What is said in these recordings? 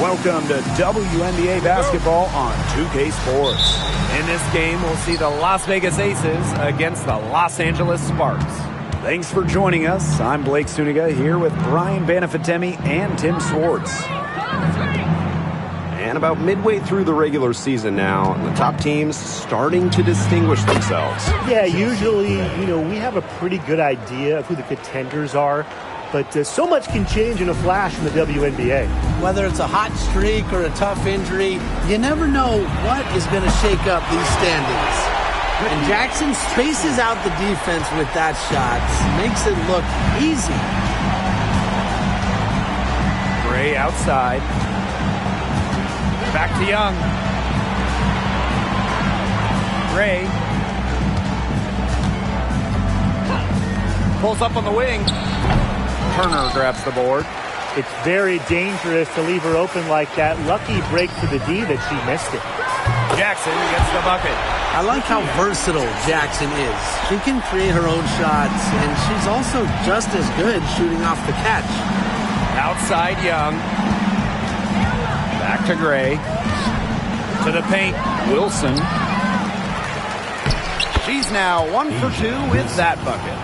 Welcome to WNBA basketball on 2K Sports. In this game, we'll see the Las Vegas Aces against the Los Angeles Sparks. Thanks for joining us. I'm Blake Suniga here with Brian Banafitemi and Tim Swartz. And about midway through the regular season now, the top teams starting to distinguish themselves. Yeah, usually, we have a pretty good idea of who the contenders are. But so much can change in a flash in the WNBA. Whether it's a hot streak or a tough injury, you never know what is going to shake up these standings. And Jackson spaces out the defense with that shot, makes it look easy. Gray outside. Back to Young. Gray. Pulls up on the wing. Turner grabs the board. It's very dangerous to leave her open like that. Lucky break to the D that she missed it. Jackson gets the bucket. I like how versatile Jackson is. She can create her own shots, and she's also just as good shooting off the catch. Outside Young. Back to Gray. To the paint, Wilson. She's now 1 for 2 with that bucket.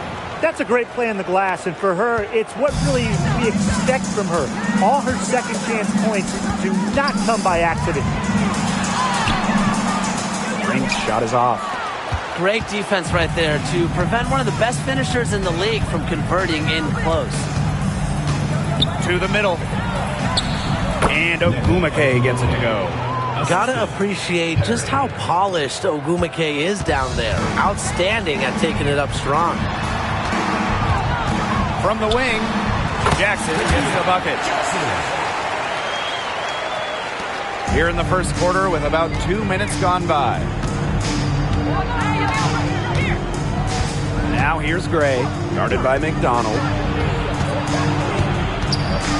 That's a great play on the glass, and for her, it's what really we expect from her. All her second chance points do not come by accident. Green's shot is off. Great defense right there to prevent one of the best finishers in the league from converting in close. To the middle. And Ogumake gets it to go. Gotta appreciate just how polished Ogumake is down there. Outstanding at taking it up strong. From the wing, Jackson gets the bucket. Here in the first quarter with about 2 minutes gone by. Now here's Gray, guarded by McDonald.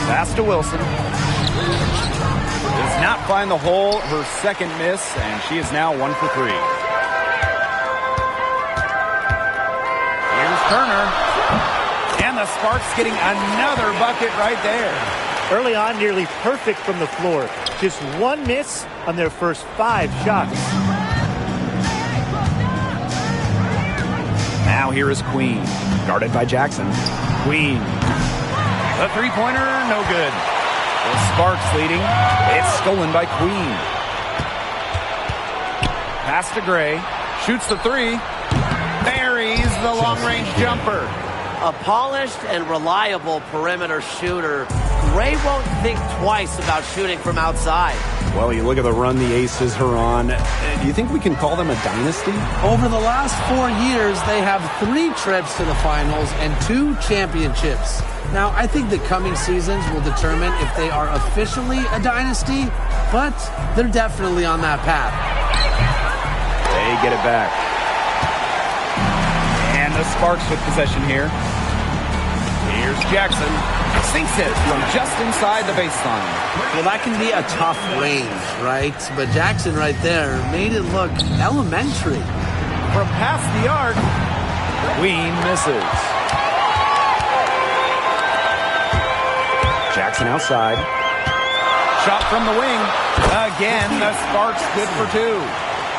Pass to Wilson. Does not find the hole, her second miss, and she is now 1 for 3. Here's Turner. And the Sparks getting another bucket right there. Early on, nearly perfect from the floor. Just one miss on their first 5 shots. Now here is Queen, guarded by Jackson. Queen. The three-pointer, no good. The Sparks leading. It's stolen by Queen. Pass to Gray. Shoots the three. Buries the long-range jumper. A polished and reliable perimeter shooter. Gray won't think twice about shooting from outside. Well, you look at the run the Aces are on. Do you think we can call them a dynasty? Over the last 4 years, they have 3 trips to the finals and 2 championships. Now, I think the coming seasons will determine if they are officially a dynasty, but they're definitely on that path. They get it back. And the Sparks with possession here. Here's Jackson. Sinks it from just inside the baseline. Well, that can be a tough range, right? But Jackson right there made it look elementary. From past the arc, Queen misses. Jackson outside. Shot from the wing. Again, the Sparks good for 2.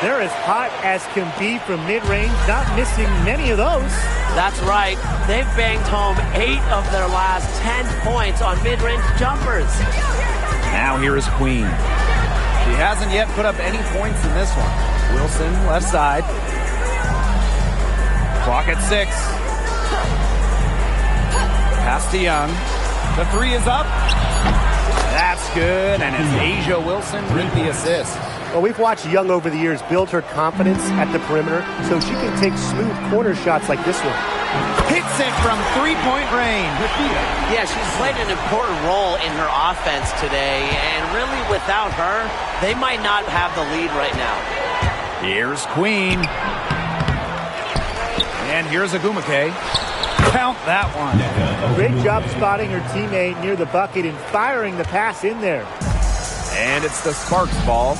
They're as hot as can be from mid-range, not missing many of those. That's right. They've banged home 8 of their last 10 points on mid-range jumpers. Now here is Queen. She hasn't yet put up any points in this one. Wilson, left side. Clock at 6. Pass to Young. The 3 is up. That's good, and it's Asia Wilson with the assist. Well, we've watched Young over the years build her confidence at the perimeter so she can take smooth corner shots like this one. Hits it from three-point range. Yeah, she's played an important role in her offense today, and really without her, they might not have the lead right now. Here's Queen. And here's Ogumake. Count that one. Great job spotting her teammate near the bucket and firing the pass in there. And it's the Sparks ball.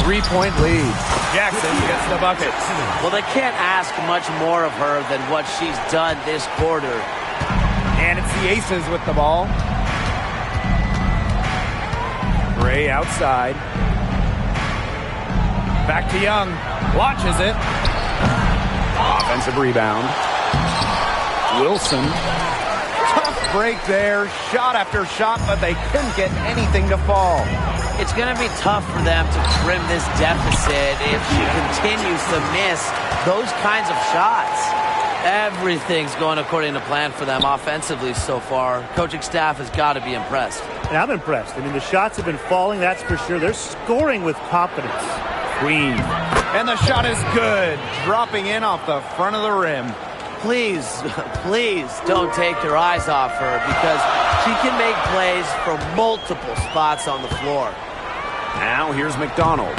3-point lead. Jackson gets the bucket. Well, they can't ask much more of her than what she's done this quarter. And it's the Aces with the ball. Gray outside. Back to Young. Launches it. Offensive rebound. Wilson. Tough break there. Shot after shot, but they couldn't get anything to fall. It's going to be tough for them to trim this deficit if she continues to miss those kinds of shots. Everything's going according to plan for them offensively so far. Coaching staff has got to be impressed. And I'm impressed. I mean, the shots have been falling, that's for sure. They're scoring with confidence. Queen. And the shot is good. Dropping in off the front of the rim. Please, please don't take your eyes off her because she can make plays from multiple spots on the floor. Now here's McDonald.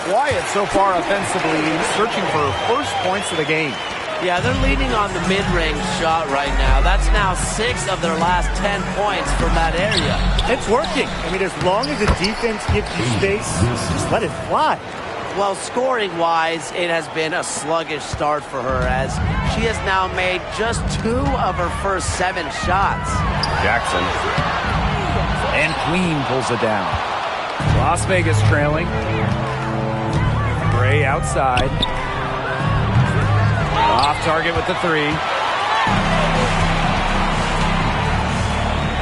Quiet so far offensively, searching for first points of the game. Yeah, they're leaning on the mid-range shot right now. That's now 6 of their last 10 points from that area. It's working. I mean, as long as the defense gives you space, just let it fly. Well, scoring-wise, it has been a sluggish start for her as she has now made just 2 of her first 7 shots. Jackson. And Queen pulls it down. Las Vegas trailing. Gray outside. Off target with the 3.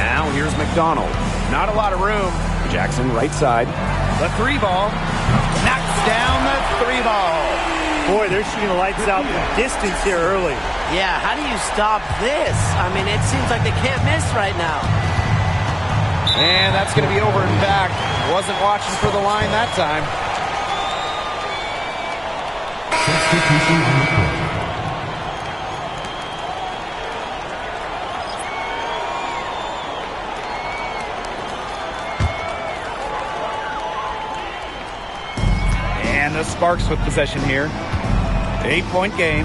Now here's McDonald. Not a lot of room. Jackson right side. The 3 ball. Knocks down the 3 ball. Boy, they're shooting the lights out from distance here early. Yeah, how do you stop this? I mean, it seems like they can't miss right now. And that's going to be over and back. Wasn't watching for the line that time. And the Sparks with possession here. 8-point game.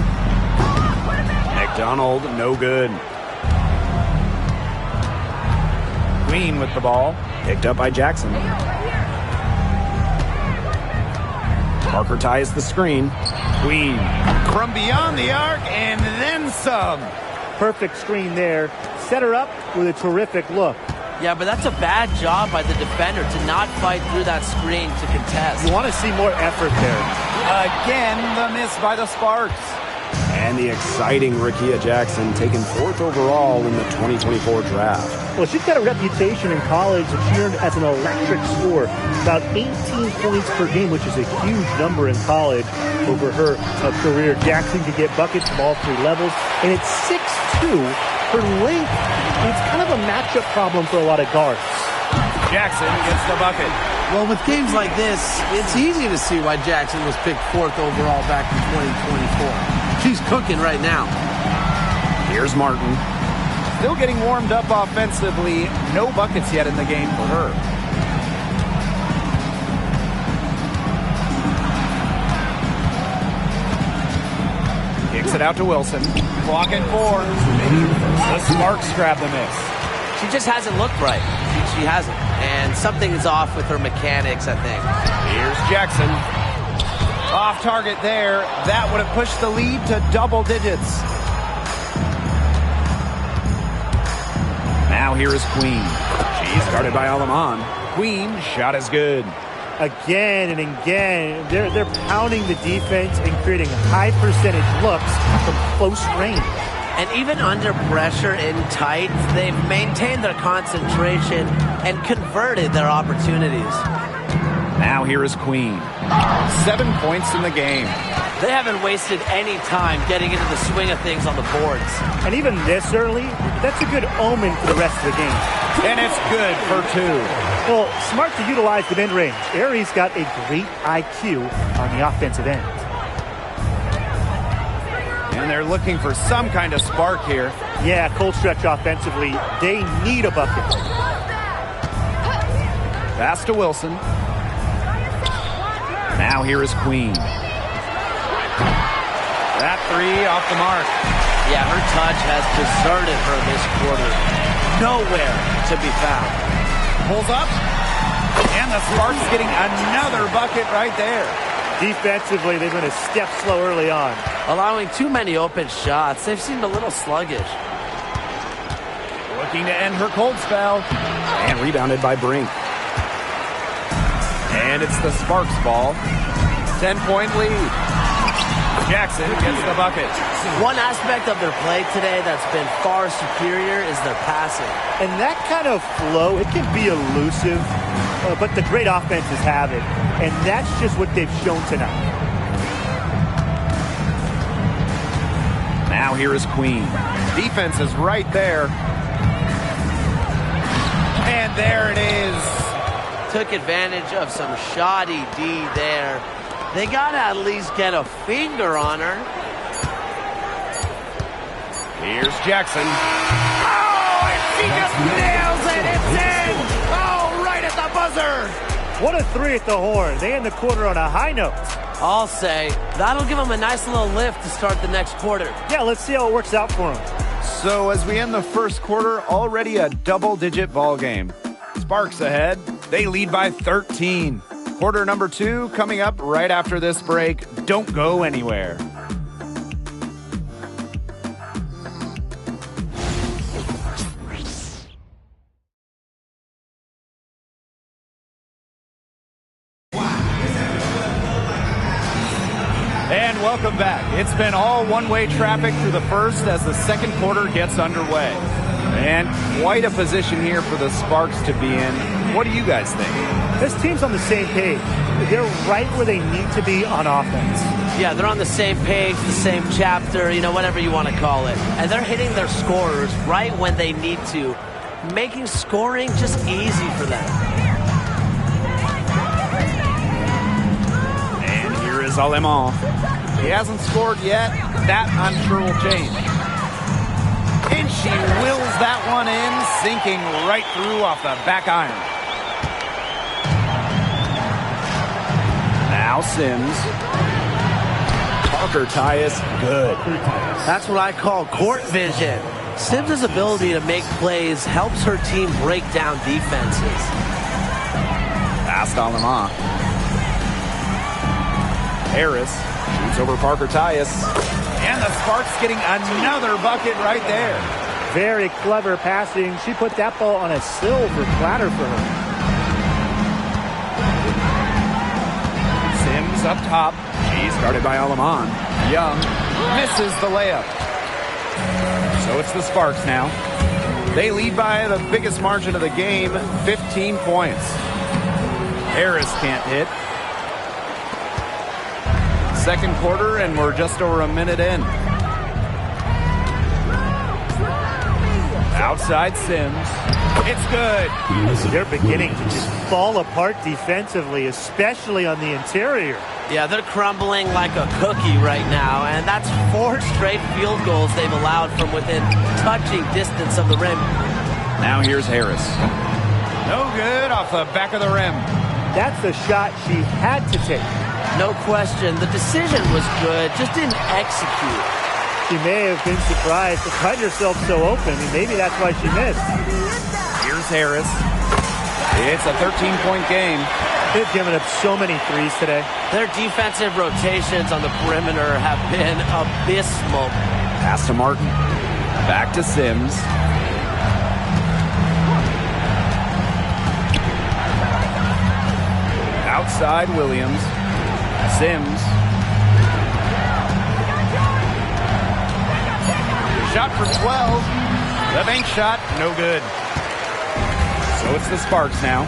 McDonald, no good. Queen with the ball. Picked up by Jackson. Parker ties the screen. Queen from beyond the arc and then some. Perfect screen there. Set her up with a terrific look. Yeah, but that's a bad job by the defender to not fight through that screen to contest. You want to see more effort there. Again, the miss by the Sparks. And the exciting Rickea Jackson taken 4th overall in the 2024 draft. Well, she's got a reputation in college that she earned as an electric scorer. About 18 points per game, which is a huge number in college over her career. Jackson can get buckets from all 3 levels. And it's 6'2". Her length, it's kind of a matchup problem for a lot of guards. Jackson gets the bucket. Well, with games like this, it's easy to see why Jackson was picked 4th overall back in 2024. She's cooking right now. Here's Martin. Still getting warmed up offensively. No buckets yet in the game for her. Kicks it out to Wilson. Clock at 4. The Sparks grab the miss. She just hasn't looked right. She hasn't. And something is off with her mechanics, I think. Here's Jackson. Off target there. That would have pushed the lead to double digits. Now here is Queen. She's guarded by Alaman. Queen, shot is good. Again and again, they're pounding the defense and creating high percentage looks from close range. And even under pressure in tight, they've maintained their concentration and converted their opportunities. Now here is Queen. 7 points in the game. They haven't wasted any time getting into the swing of things on the boards. And even this early, that's a good omen for the rest of the game. And it's good for 2. Well, smart to utilize the mid-range. Aries got a great IQ on the offensive end. And they're looking for some kind of spark here. Yeah, cold stretch offensively. They need a bucket. Pass to Wilson. Now here is Queen. That 3 off the mark. Yeah, her touch has deserted her this quarter. Nowhere to be found. Pulls up. And the Sparks getting another bucket right there. Defensively, they've been a step slow early on. Allowing too many open shots. They've seemed a little sluggish. Looking to end her cold spell. And rebounded by Brink. And it's the Sparks ball. 10-point lead. Jackson gets the bucket. One aspect of their play today that's been far superior is their passing. And that kind of flow, it can be elusive, but the great offenses have it. And that's just what they've shown tonight. Now here is Queen. Defense is right there. And there it is. Took advantage of some shoddy D there. They got to at least get a finger on her. Here's Jackson. Oh, and she just nails it. It's in. Oh, right at the buzzer. What a three at the horn. They end the quarter on a high note. I'll say that'll give them a nice little lift to start the next quarter. Yeah, let's see how it works out for them. So as we end the first quarter, already a double-digit ball game. Sparks ahead. They lead by 13. Quarter number 2 coming up right after this break. Don't go anywhere. And welcome back. It's been all one-way traffic through the first as the second quarter gets underway. And quite a position here for the Sparks to be in. What do you guys think? This team's on the same page. They're right where they need to be on offense. Yeah, they're on the same page, the same chapter, whatever you want to call it. And they're hitting their scorers right when they need to, making scoring just easy for them. And here is Alemán. He hasn't scored yet. That, I'm sure, will change. And she wills that one in, sinking right through off the back iron. Now Sims. Parker Tyus, good. That's what I call court vision. Sims' ability to make plays helps her team break down defenses. Past Alemán. Harris shoots over Parker Tyus. And the Sparks getting another bucket right there. Very clever passing. She put that ball on a silver platter for her. Sims up top. She's guarded by Alemán. Young misses the layup. So it's the Sparks now. They lead by the biggest margin of the game, 15 points. Harris can't hit. Second quarter, and we're just over a minute in. Outside Sims. It's good. They're beginning to just fall apart defensively, especially on the interior. Yeah, they're crumbling like a cookie right now, and that's 4 straight field goals they've allowed from within touching distance of the rim. Now here's Harris. No good off the back of the rim. That's the shot she had to take. No question. The decision was good, just didn't execute. She may have been surprised to cut herself so open, and maybe that's why she missed. Here's Harris. It's a 13-point game. They've given up so many threes today. Their defensive rotations on the perimeter have been abysmal. Pass to Martin. Back to Sims. Outside Williams. Sims. Shot for 12. The bank shot, no good. So it's the Sparks now.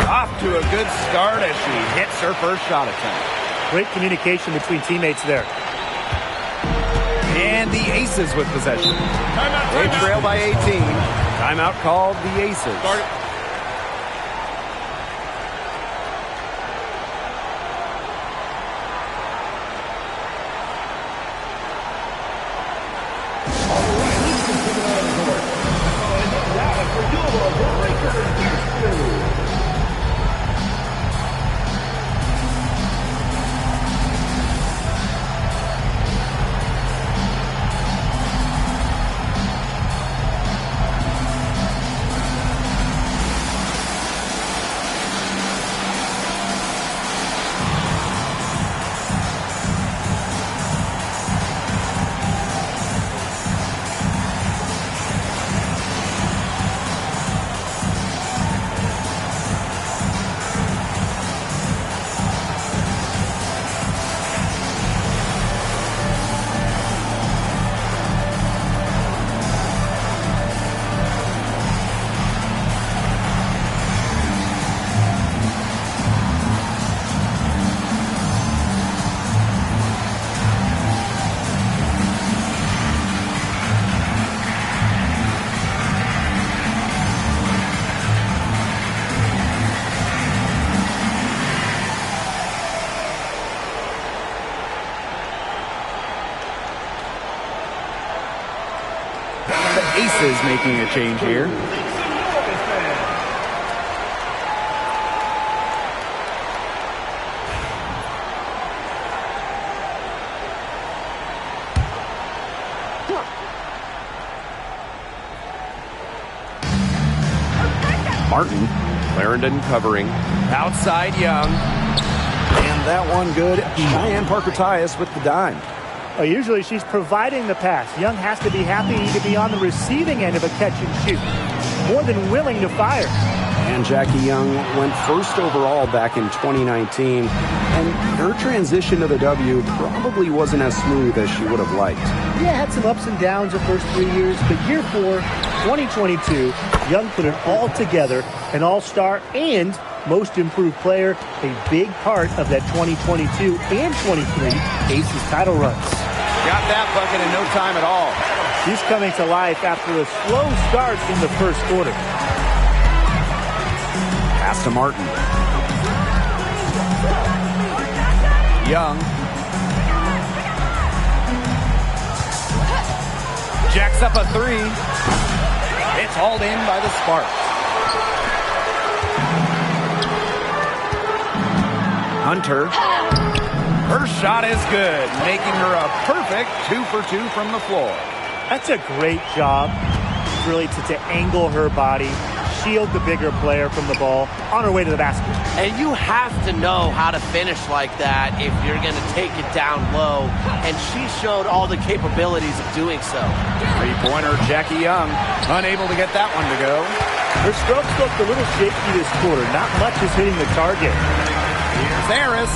Off to a good start as she hits her first shot attempt. Great communication between teammates there. And the Aces with possession. They trail by 18. Timeout called the Aces. Aces making a change here. Martin, Clarendon covering. Outside Young. And that one good. Cheyenne Parker-Tyus with the dime. Usually she's providing the pass. Young has to be happy to be on the receiving end of a catch and shoot. More than willing to fire. And Jackie Young went first overall back in 2019. And her transition to the W probably wasn't as smooth as she would have liked. Yeah, had some ups and downs the first 3 years. But year 4, 2022, Young put it all together. An all-star and most improved player. A big part of that 2022 and 23 Aces title runs. Got that bucket in no time at all. She's coming to life after a slow start in the first quarter. Pass to Martin. Young. Jacks up a three. It's hauled in by the Sparks. Hunter. Her shot is good, making her a perfect 2 for 2 from the floor. That's a great job, really, to angle her body, shield the bigger player from the ball on her way to the basket. And you have to know how to finish like that if you're going to take it down low. And she showed all the capabilities of doing so. Three-pointer, Jackie Young, unable to get that one to go. Her strokes looked a little shaky this quarter. Not much is hitting the target. Here's Harris.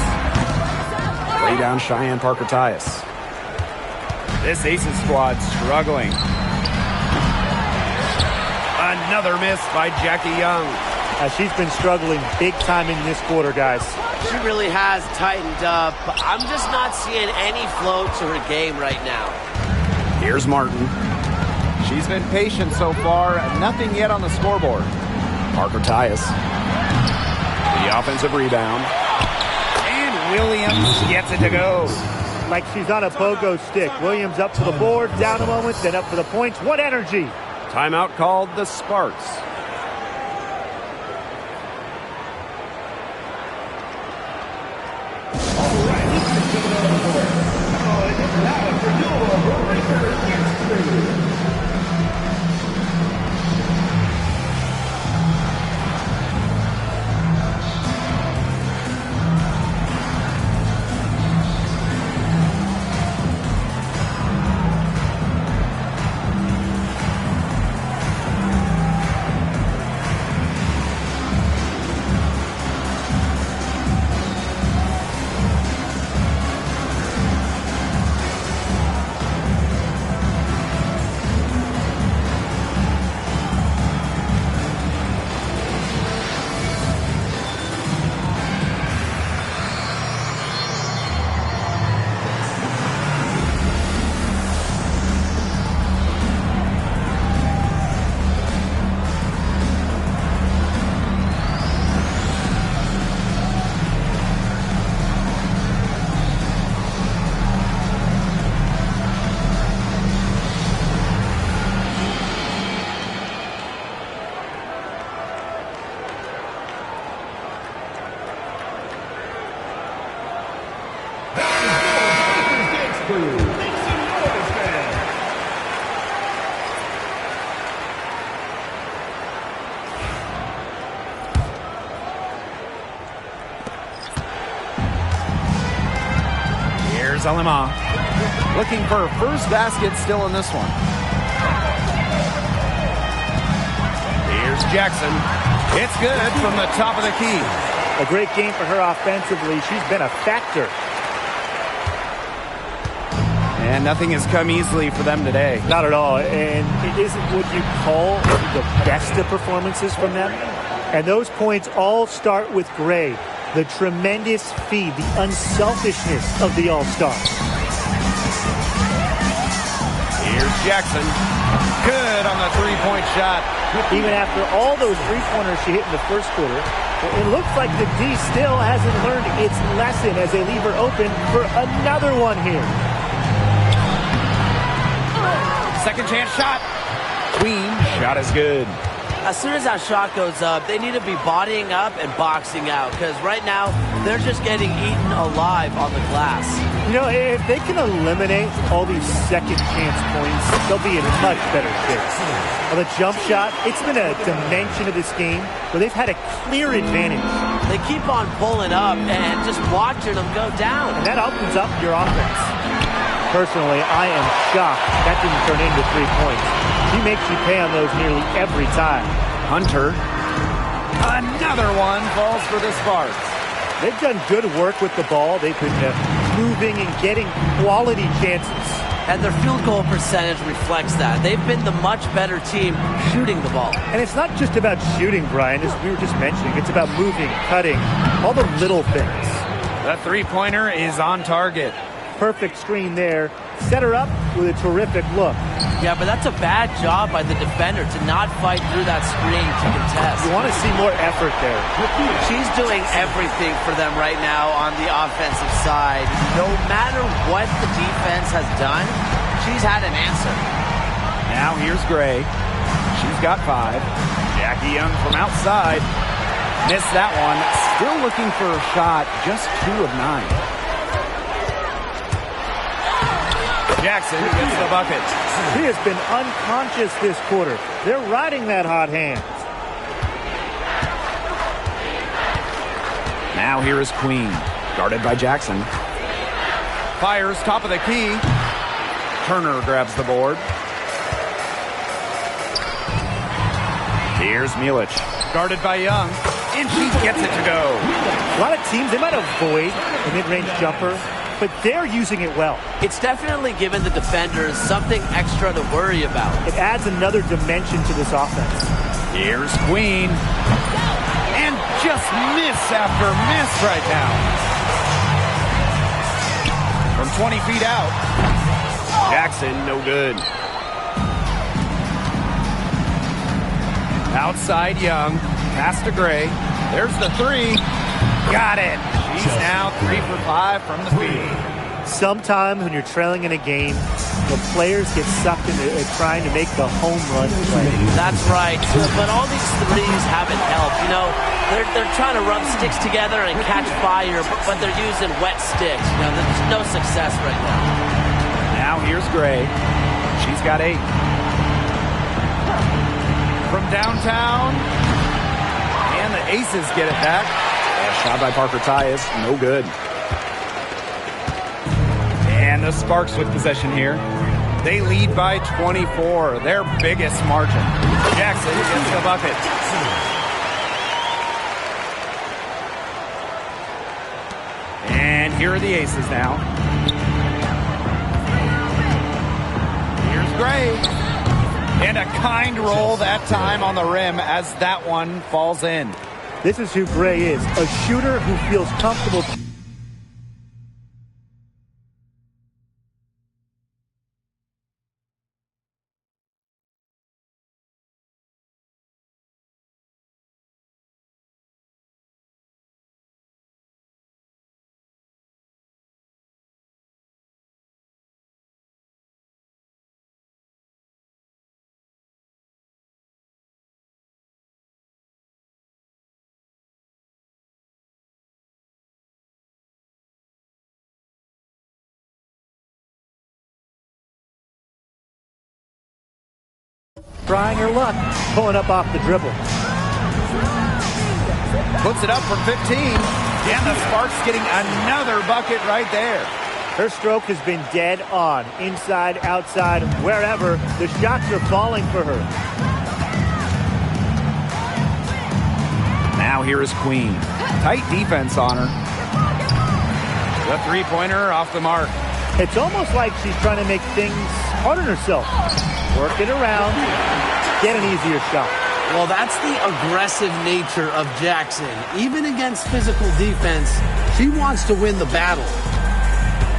Lay down Cheyenne Parker-Tyus. This Aces squad struggling. Another miss by Jackie Young. She's been struggling big time in this quarter, guys. She really has tightened up. I'm just not seeing any flow to her game right now. Here's Martin. She's been patient so far. Nothing yet on the scoreboard. Parker-Tyus. The offensive rebound. And Williams gets it to go. Like she's on a pogo stick. Williams up to the board, down a moment, then up for the points. What energy! Timeout called the Sparks. Salima looking for her first basket still in this one. Here's Jackson. It's good from the top of the key. A great game for her offensively. She's been a factor. And nothing has come easily for them today. Not at all. And it isn't what you call the best of performances from them. And those points all start with Gray. The tremendous feed, the unselfishness of the All-Star. Here's Jackson. Good on the three-point shot. Even after all those three-pointers she hit in the first quarter, it looks like the D still hasn't learned its lesson as they leave her open for another one here. Second chance shot. Queen, shot is good. As soon as that shot goes up, they need to be bodying up and boxing out, because right now they're just getting eaten alive on the glass. You know, if they can eliminate all these second chance points, they'll be in much better shape. On the jump shot, it's been a dimension of this game where they've had a clear advantage. They keep on pulling up and just watching them go down. And that opens up your offense. Personally, I am shocked that didn't turn into 3 points. He makes you pay on those nearly every time. Hunter. Another one falls for the Sparks. They've done good work with the ball. They've been moving and getting quality chances. And their field goal percentage reflects that. They've been the much better team shooting the ball. And it's not just about shooting, Brian, as we were just mentioning. It's about moving, cutting, all the little things. The three-pointer is on target. Perfect screen there. Set her up with a terrific look. Yeah, but that's a bad job by the defender to not fight through that screen to contest. You want to see more effort there. She's doing everything for them right now on the offensive side. No matter what the defense has done, she's had an answer. Now here's Gray. She's got 5. Jackie Young from outside. Missed that one. Still looking for a shot. Just 2 of 9. Jackson gets the bucket. He has been unconscious this quarter. They're riding that hot hand. Now here is Queen, guarded by Jackson. Fires top of the key. Turner grabs the board. Here's Milic, guarded by Young, and she gets it to go. A lot of teams, they might avoid the mid-range jumper, but they're using it well. It's definitely given the defenders something extra to worry about. It adds another dimension to this offense. Here's Queen. And just miss after miss right now. From 20 feet out. Jackson, no good. Outside Young. Pass to Gray. There's the 3. Got it. She's now 3 for 5 from the field. Sometimes when you're trailing in a game, the players get sucked into trying to make the home run play. That's right. But all these threes haven't helped. You know, they're trying to rub sticks together and catch fire, but they're using wet sticks. You know, there's no success right now. Now here's Gray. She's got 8. From downtown. And the Aces get it back. Shot by Parker Tyus, no good. And the Sparks with possession here. They lead by 24, their biggest margin. Jackson gets the bucket. And here are the Aces now. Here's Gray. And a kind roll that time on the rim as that one falls in. This is who Gray is, a shooter who feels comfortable. Trying her luck, pulling up off the dribble. Puts it up from 15. And the Sparks getting another bucket right there. Her stroke has been dead on. Inside, outside, wherever. The shots are falling for her. Now here is Queen. Tight defense on her. The three-pointer off the mark. It's almost like she's trying to make things hard on herself. Work it around, get an easier shot. Well, that's the aggressive nature of Jackson. Even against physical defense, she wants to win the battle.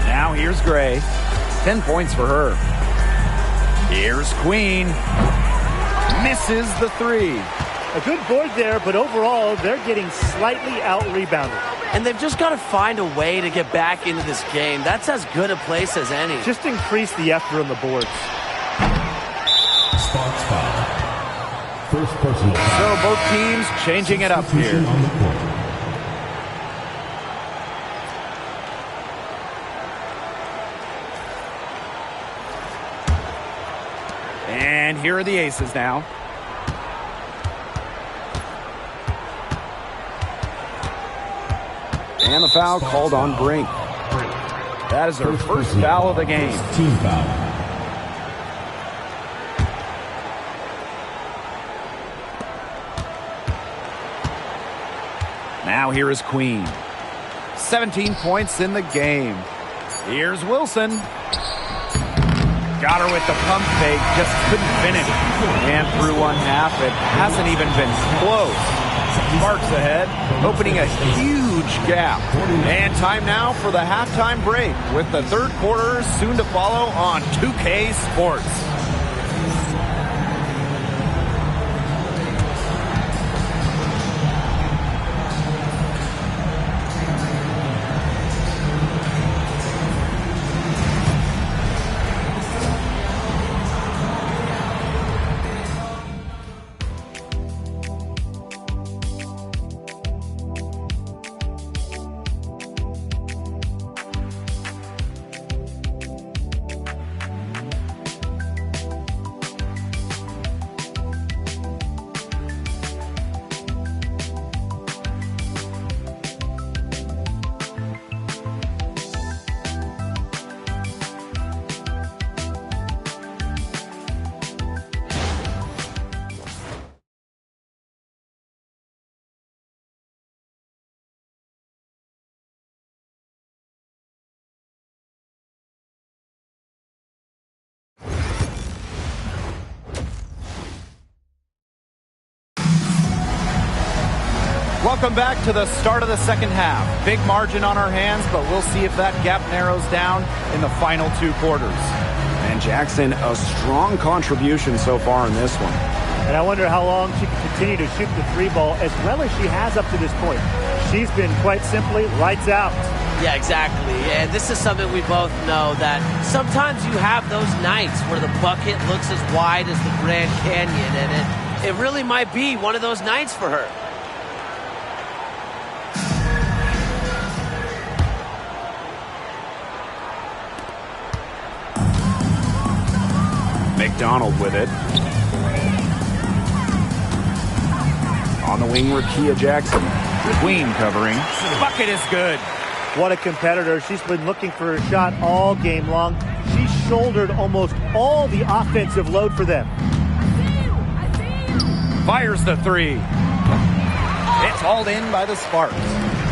Now here's Gray. 10 points for her. Here's Queen. Misses the 3. A good board there, but overall, they're getting slightly out-rebounded. And they've just got to find a way to get back into this game. That's as good a place as any. Just increase the effort on the boards. Sparks foul. First personal. So both teams changing it up here. On the court. And here are the aces now. And the foul called on Brink. That is her first foul of the game. Team foul. Now here is Queen. 17 points in the game. Here's Wilson. Got her with the pump fake, just couldn't finish. And through one half, it hasn't even been close. Sparks ahead, opening a huge gap. And time now for the halftime break, with the third quarter soon to follow on 2K Sports. Welcome back to the start of the second half. Big margin on our hands, but we'll see if that gap narrows down in the final two quarters. And Jackson, a strong contribution so far in this one. And I wonder how long she can continue to shoot the three ball as well as she has up to this point. She's been quite simply lights out. Yeah, exactly. And this is something we both know, that sometimes you have those nights where the bucket looks as wide as the Grand Canyon, and it really might be one of those nights for her. McDonald with it. On the wing, Rakia Jackson. Queen covering. Bucket is good. What a competitor. She's been looking for a shot all game long. She shouldered almost all the offensive load for them. Fires the three. It's hauled in by the Sparks.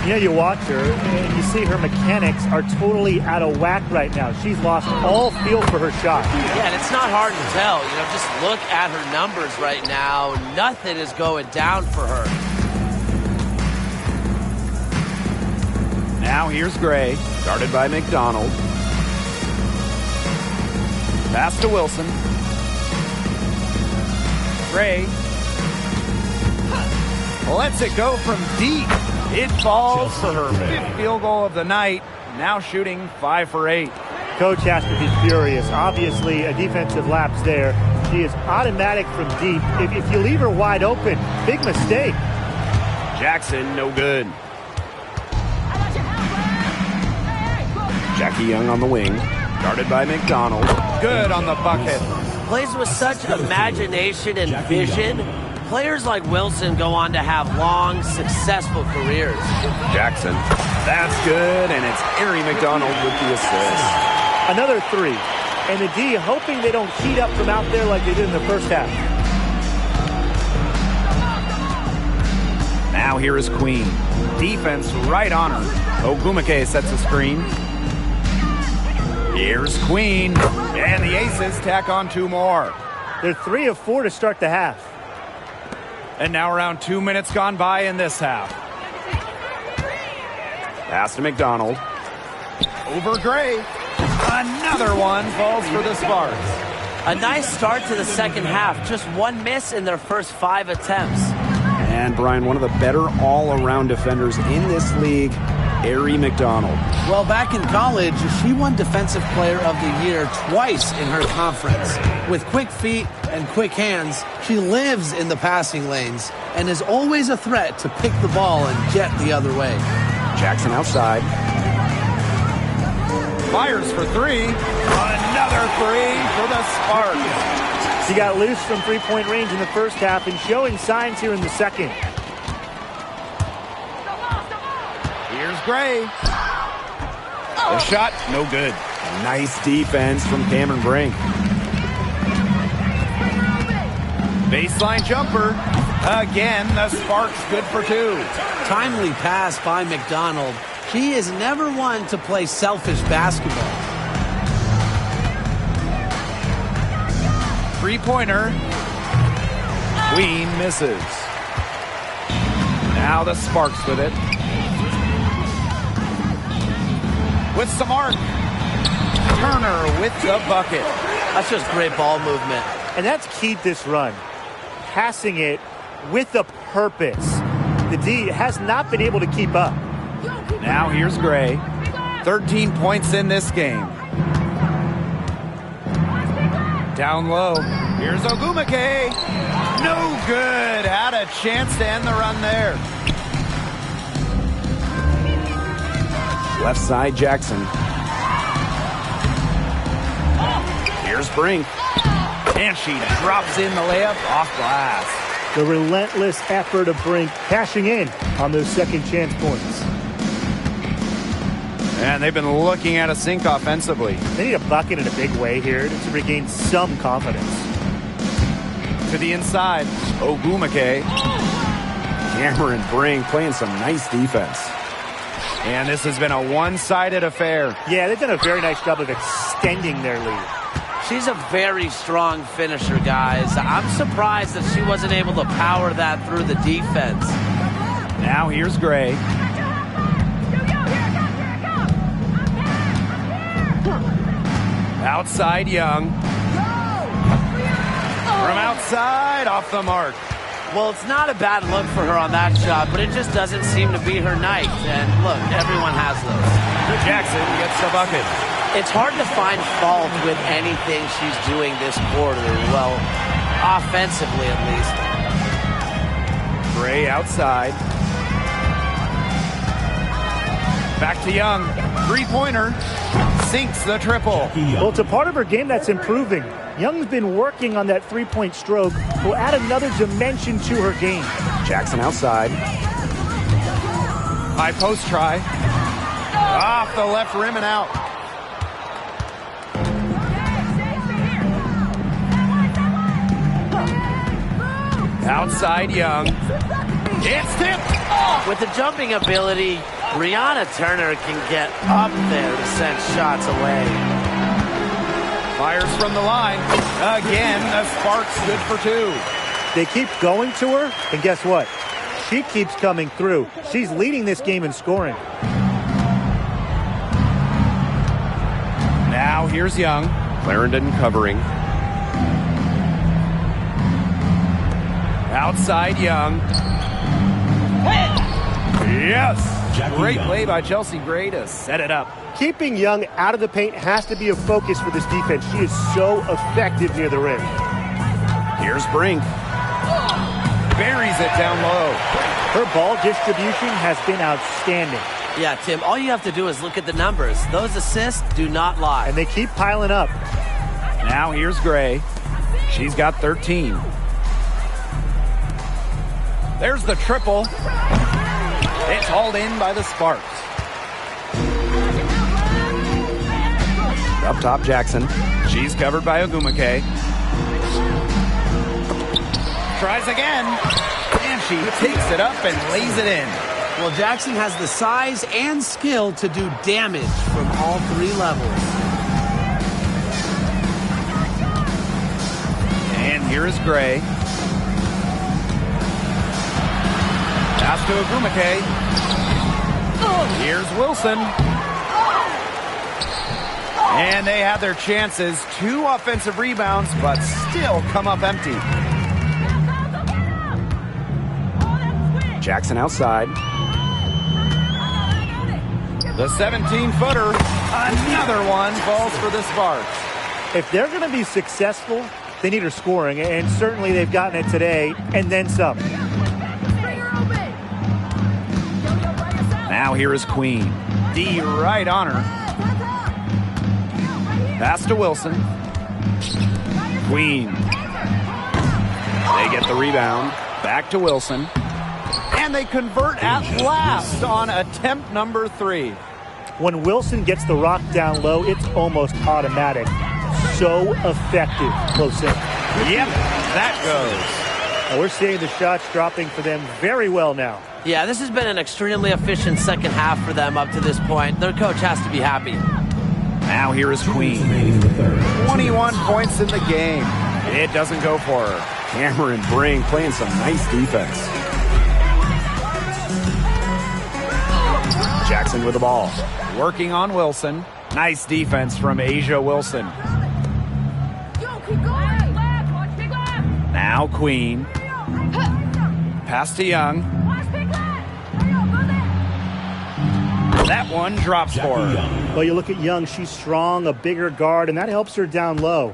You know, you watch her and you see her mechanics are totally out of whack right now. She's lost all feel for her shot. Yeah, and it's not hard to tell. You know, just look at her numbers right now. Nothing is going down for her. Now here's Gray, guarded by McDonald. Pass to Wilson. Gray lets it go from deep. It falls for her fifth field goal of the night. Now shooting 5 for 8. Coach has to be furious. Obviously, a defensive lapse there. She is automatic from deep. If you leave her wide open, big mistake. Jackson, no good. Jackie Young on the wing, guarded by McDonald. Good on the bucket. Plays with such imagination and vision. Players like Wilson go on to have long, successful careers. Jackson, that's good, and it's Ari McDonald with the assist. Another three. And the D hoping they don't heat up from out there like they did in the first half. Now here is Queen. Defense right on her. Ogumake sets a screen. Here's Queen. And the Aces tack on 2 more. They're 3 of 4 to start the half. And now around 2 minutes gone by in this half. Pass to McDonald. Over Gray. Another one falls for the Sparks. A nice start to the second half. Just 1 miss in their first 5 attempts. And Brian, one of the better all-around defenders in this league. Arie McDonald. Well, back in college, she won Defensive Player of the Year twice in her conference. With quick feet and quick hands, she lives in the passing lanes and is always a threat to pick the ball and jet the other way. Jackson outside. Fires for three. Another three for the Sparks. She got loose from three-point range in the first half and showing signs here in the second. Here's Gray. The shot, no good. Nice defense from Cameron Brink. Baseline jumper. Again, the Sparks good for two. Timely pass by McDonald. She is never one to play selfish basketball. Three-pointer. Queen misses. Now the Sparks with it. With some arc. Turner with the bucket. That's just great ball movement. And that's keyed this run. Passing it with a purpose. The D has not been able to keep up. Now here's Gray. 13 points in this game. Down low. Here's Ogumake. No good. Had a chance to end the run there. Left side, Jackson. Here's Brink. And she drops in the layup off glass. The relentless effort of Brink cashing in on those second chance points. And they've been looking at a sink offensively. They need a bucket in a big way here to regain some confidence. To the inside, Ogumake. Cameron Brink playing some nice defense. And this has been a one-sided affair. Yeah, they've done a very nice job of extending their lead. She's a very strong finisher, guys. I'm surprised that she wasn't able to power that through the defense. Now here's Gray. Outside Young. From outside, off the mark. Well, it's not a bad look for her on that shot, but it just doesn't seem to be her night. And look, everyone has those. Jackson gets the bucket. It's hard to find fault with anything she's doing this quarter. Well, offensively at least. Gray outside. Back to Young. Three-pointer. Sinks the triple. Well, it's a part of her game that's improving. Young's been working on that three-point stroke. Will add another dimension to her game. Jackson outside. High post try. Off the left rim and out. Outside Young. It's tipped. With the jumping ability, Brianna Turner can get up there to send shots away. Fires from the line. Again, the Sparks good for two. They keep going to her, and guess what? She keeps coming through. She's leading this game in scoring. Now here's Young. Clarendon covering. Outside Young. Yes. Great play by Chelsea Gray to set it up. Keeping Young out of the paint has to be a focus for this defense. She is so effective near the rim. Here's Brink. Buries it down low. Her ball distribution has been outstanding. Yeah, Tim, all you have to do is look at the numbers. Those assists do not lie. And they keep piling up. Now here's Gray. She's got 13. There's the triple. It's hauled in by the Sparks. Up top, Jackson. She's covered by Ogumake. Tries again. And she takes it up and lays it in. Well, Jackson has the size and skill to do damage from all three levels. And here is Gray. Pass to Ogumake. Here's Wilson. And they have their chances. 2 offensive rebounds, but still come up empty. Jackson outside. The 17-footer, another one, falls for the Sparks. If they're going to be successful, they need her scoring, and certainly they've gotten it today, and then some. Now here is Queen. D right on her. Pass to Wilson. Queen. They get the rebound. Back to Wilson. And they convert at last on attempt number 3. When Wilson gets the rock down low, it's almost automatic. So effective close in. Yep, that goes. And we're seeing the shots dropping for them very well now. Yeah, this has been an extremely efficient second half for them up to this point. Their coach has to be happy. Now here is Queen. 21 points in the game. It doesn't go for her. Cameron Brink playing some nice defense. Jackson with the ball. Working on Wilson. Nice defense from Asia Wilson. Now Queen. Pass to Young. That one drops for her. Well, you look at Young, she's strong, a bigger guard, and that helps her down low.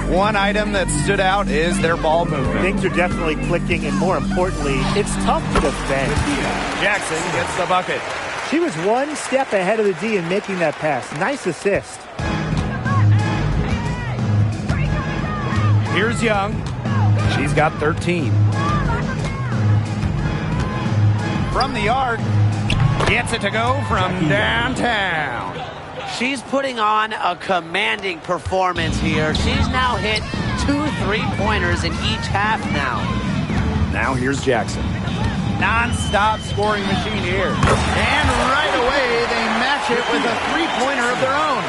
One item that stood out is their ball movement. Things are definitely clicking, and more importantly, it's tough to defend. Jackson gets the bucket. She was one step ahead of the D in making that pass. Nice assist. Here's Young. She's got 13. From the arc. Gets it to go from downtown. She's putting on a commanding performance here. She's now hit 2 3-pointers in each half now. Now here's Jackson. Non-stop scoring machine here. And right away, they match it with a 3-pointer of their own.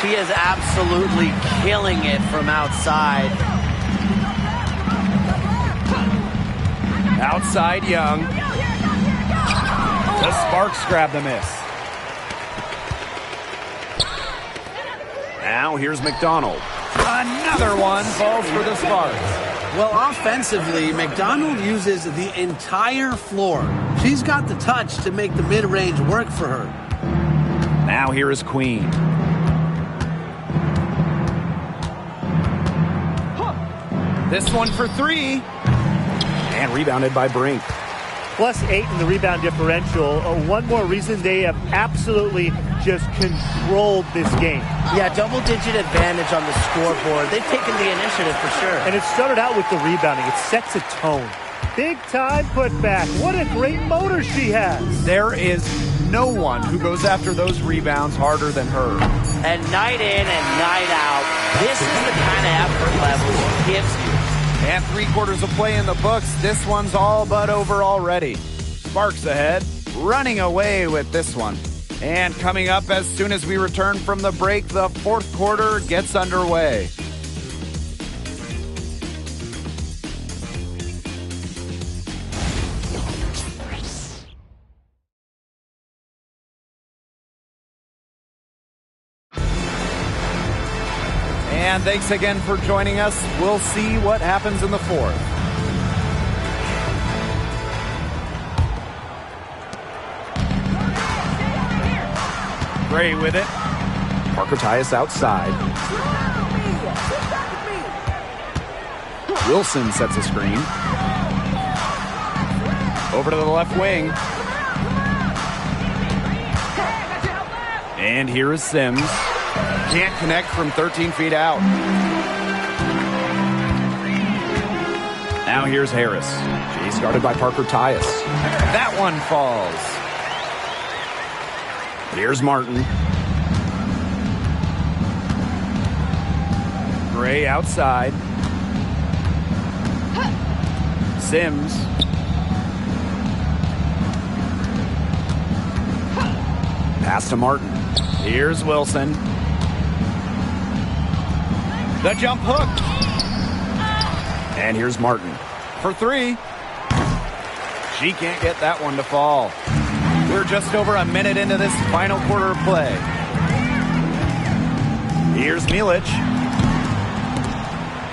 She is absolutely killing it from outside. Outside Young. The Sparks grab the miss. Now here's McDonald. Another one falls for the Sparks. Well, offensively, McDonald uses the entire floor. She's got the touch to make the mid-range work for her. Now here is Queen. This one for 3. And rebounded by Brink. +8 in the rebound differential. One more reason they have absolutely just controlled this game. Yeah, double-digit advantage on the scoreboard. They've taken the initiative for sure. And it started out with the rebounding. It sets a tone. Big time putback. What a great motor she has. There is no one who goes after those rebounds harder than her. And night in and night out, this is the kind of effort level she gives you. And 3/4 of play in the books. This one's all but over already. Sparks ahead, running away with this one. And coming up as soon as we return from the break, the 4th quarter gets underway. And thanks again for joining us. We'll see what happens in the 4th. Gray with it. Parker Tyus outside. Wilson sets a screen. Over to the left wing. And here is Sims. Can't connect from 13 feet out. Now here's Harris. She's guarded by Parker Tyus. That one falls. Here's Martin. Gray outside. Sims. Pass to Martin. Here's Wilson. The jump hook. And here's Martin for 3. She can't get that one to fall. We're just over a minute into this final quarter of play. Here's Milic.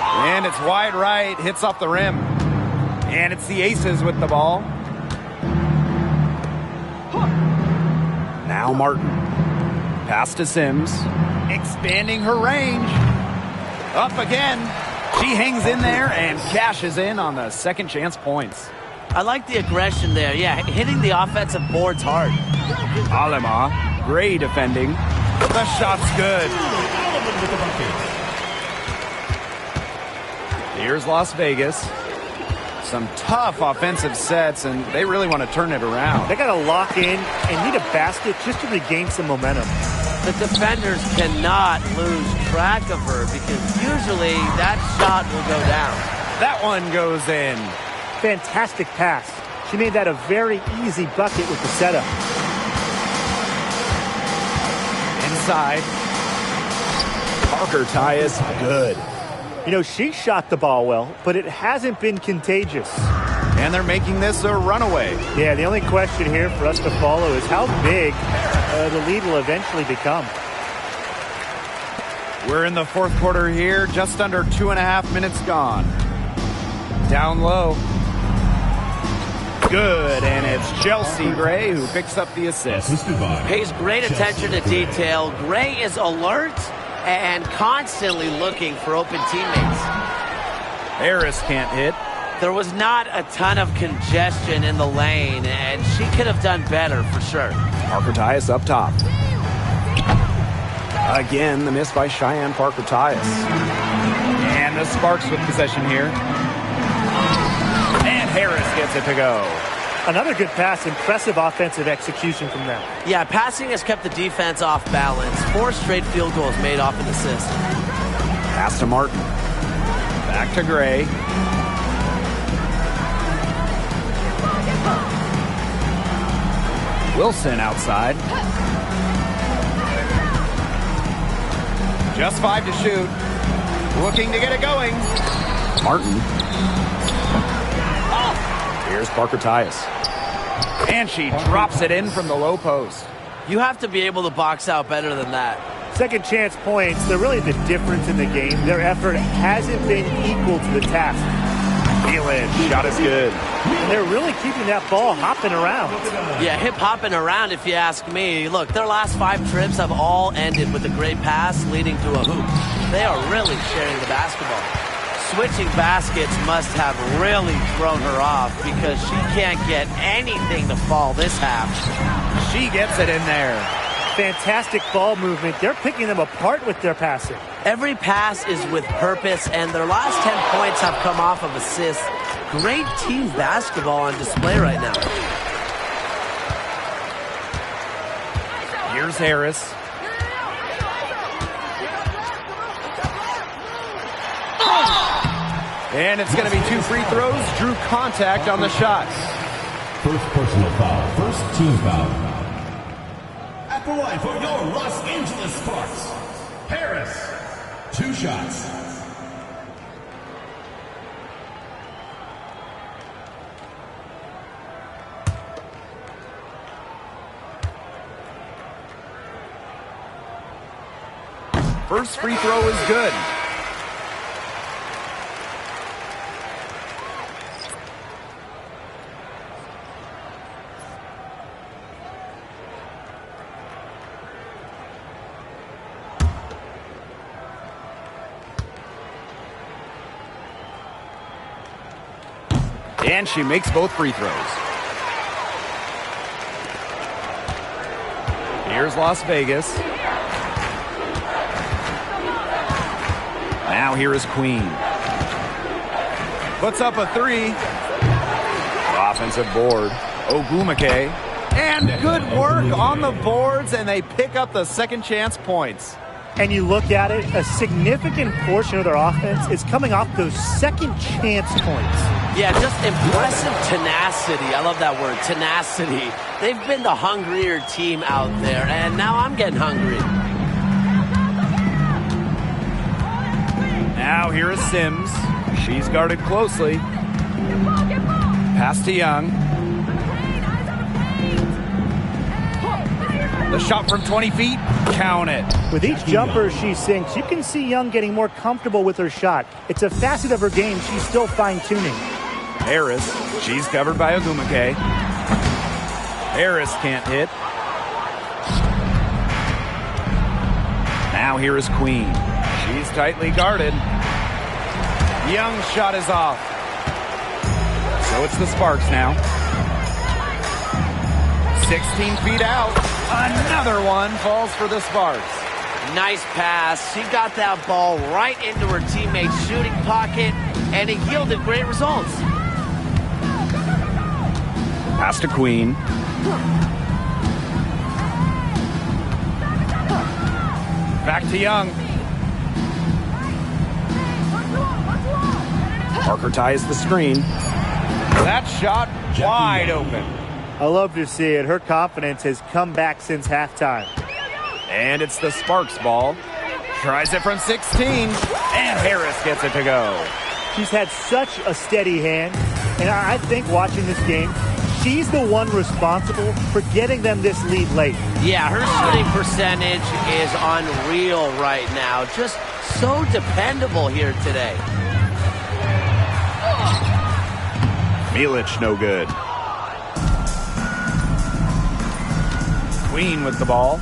And it's wide right, hits off the rim. And it's the Aces with the ball. Now Now Martin. Pass to Sims. Expanding her range. Up again. She hangs in there and cashes in on the second chance points. I like the aggression there. Yeah, hitting the offensive boards hard. Alema. Gray defending. The shot's good. Here's Las Vegas. Some tough offensive sets, and they really want to turn it around. They got to lock in and need a basket just to regain some momentum. The defenders cannot lose track of her because usually that shot will go down. That one goes in. Fantastic pass. She made that a very easy bucket with the setup. Inside. Parker Tyus, good. You know, she shot the ball well, but it hasn't been contagious. And they're making this a runaway. Yeah, the only question here for us to follow is how big the lead will eventually become. We're in the fourth quarter here, just under 2.5 minutes gone. Down low. Good, and it's Chelsea Gray who picks up the assist. Pays great attention to detail. Gray is alert and constantly looking for open teammates. Harris can't hit. There was not a ton of congestion in the lane, and she could have done better for sure. Parker Tyus up top. Again, the miss by Cheyenne Parker Tyus. And the Sparks with possession here. And Harris gets it to go. Another good pass. Impressive offensive execution from them. Yeah, passing has kept the defense off balance. 4 straight field goals made off an assist. Pass to Martin. Back to Gray. Wilson outside. Just 5 to shoot. Looking to get it going. Martin. Here's Parker Tyus. And she drops it in from the low post. You have to be able to box out better than that. Second chance points, they're really the difference in the game. Their effort hasn't been equal to the task. Thielen, shot is good. And they're really keeping that ball hopping around. Yeah, hip hopping around if you ask me. Look, their last 5 trips have all ended with a great pass leading to a hoop. They are really sharing the basketball. Switching baskets must have really thrown her off because she can't get anything to fall this half. She gets it in there. Fantastic ball movement. They're picking them apart with their passing. Every pass is with purpose, and their last 10 points have come off of assists. Great team basketball on display right now. Here's Harris. And it's going to be 2 free throws. Drew contact on the shot. First personal foul. First team foul. At the line for your Los Angeles Sparks, Harris. 2 shots. First free throw is good. And she makes both free throws. Here's Las Vegas. Now here is Queen. Puts up a 3. Offensive board. Ogumake. And good work on the boards, and they pick up the second chance points. And you look at it, a significant portion of their offense is coming off those second chance points. Yeah, just impressive tenacity. I love that word, tenacity. They've been the hungrier team out there, and now I'm getting hungry. Now here is Sims. She's guarded closely. Pass to Young. The shot from 20 feet, count it. With each jumper she sinks, you can see Young getting more comfortable with her shot. It's a facet of her game she's still fine-tuning. Harris, she's covered by Ogumake. Harris can't hit. Now here is Queen. She's tightly guarded. Young's shot is off. So it's the Sparks now. 16 feet out. Another one falls for the Sparks. Nice pass. She got that ball right into her teammate's shooting pocket, and it yielded great results. Pass to Queen. Back to Young. Parker ties the screen. That shot wide open. I love to see it. Her confidence has come back since halftime. And it's the Sparks ball. Tries it from 16. And Harris gets it to go. She's had such a steady hand. And I think watching this game, she's the one responsible for getting them this lead late. Yeah, her shooting percentage is unreal right now. Just so dependable here today. Milic no good. Queen with the ball.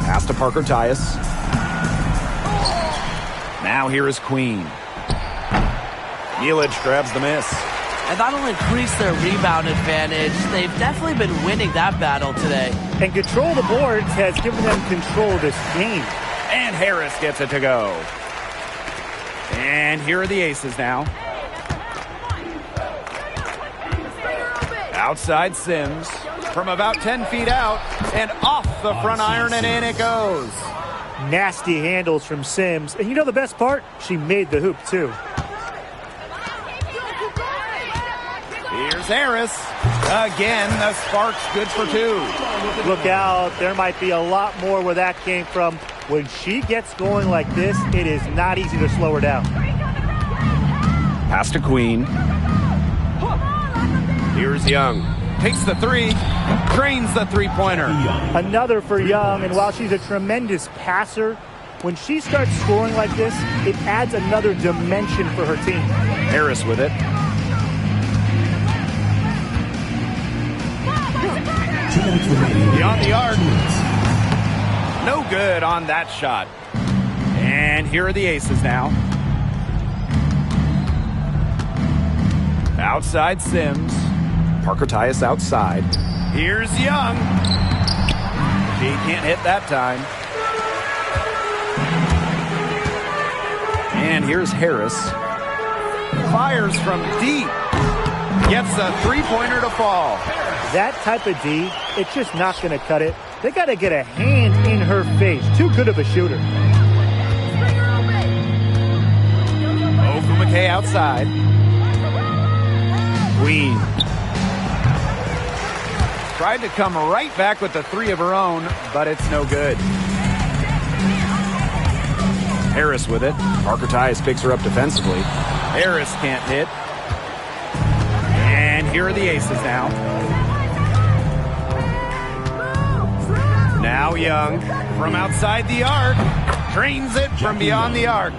Pass to Parker Tyus. Now here is Queen. Milic grabs the miss. And that'll increase their rebound advantage. They've definitely been winning that battle today. And control of the boards has given them control of this game. And Harris gets it to go. And here are the Aces now. Outside Sims from about 10 feet out and off the front iron, and in it goes. Nasty handles from Sims. And you know the best part? She made the hoop too. Here's Harris. Again, the Sparks good for two. Look out. There might be a lot more where that came from. When she gets going like this, it is not easy to slow her down. Pass to Queen. Here's Young. Takes the three. Drains the three-pointer. Another for Young, and while she's a tremendous passer, when she starts scoring like this, it adds another dimension for her team. Harris with it. Beyond the arc. No good on that shot. And here are the Aces now. Outside Sims. Parker Tyus outside. Here's Young. She can't hit that time. And here's Harris. Fires from deep. Gets a three-pointer to fall. That type of D, it's just not going to cut it. They got to get a hand in her face. Too good of a shooter. McKay outside. Queen. Tried to come right back with the three of her own, but it's no good. Harris with it. Parker Tyus picks her up defensively. Harris can't hit. And here are the Aces now. Now Young from outside the arc. Drains it from beyond the arc.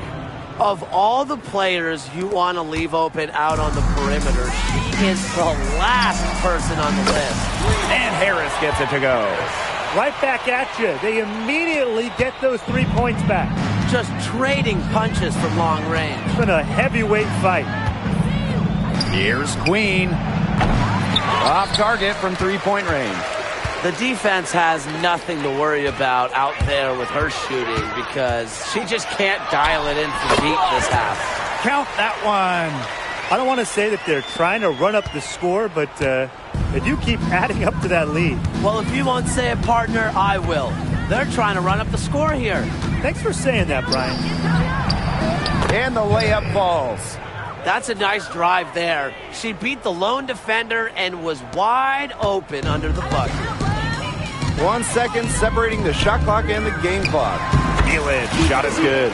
Of all the players you want to leave open out on the perimeter, she is the last person on the list. And Harris gets it to go. Right back at you. They immediately get those 3 points back. Just trading punches from long range. It's been a heavyweight fight. Here's Queen. Off target from three-point range. The defense has nothing to worry about out there with her shooting because she just can't dial it in from deep this half. Count that one. I don't want to say that they're trying to run up the score, but they do keep adding up to that lead. Well, if you won't say it, partner, I will. They're trying to run up the score here. Thanks for saying that, Brian. And the layup falls. That's a nice drive there. She beat the lone defender and was wide open under the bucket. 1 second separating the shot clock and the game clock. Milic, shot is good.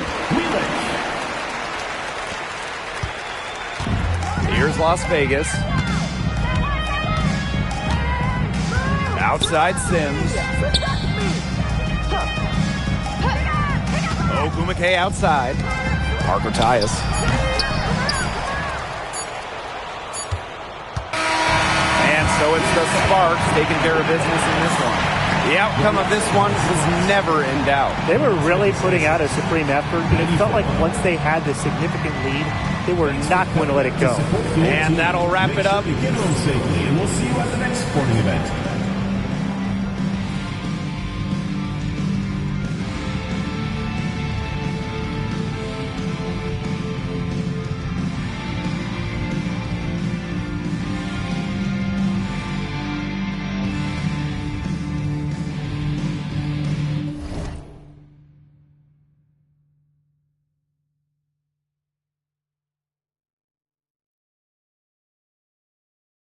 Here's Las Vegas. Outside Sims. McKay outside. Parker Tyus. And So it's the Sparks taking care of business in this one. The outcome of this one was never in doubt. They were really putting out a supreme effort, and it felt like once they had the significant lead, they were not going to let it go. And that'll wrap it up. Get home safely, and we'll see you at the next sporting event.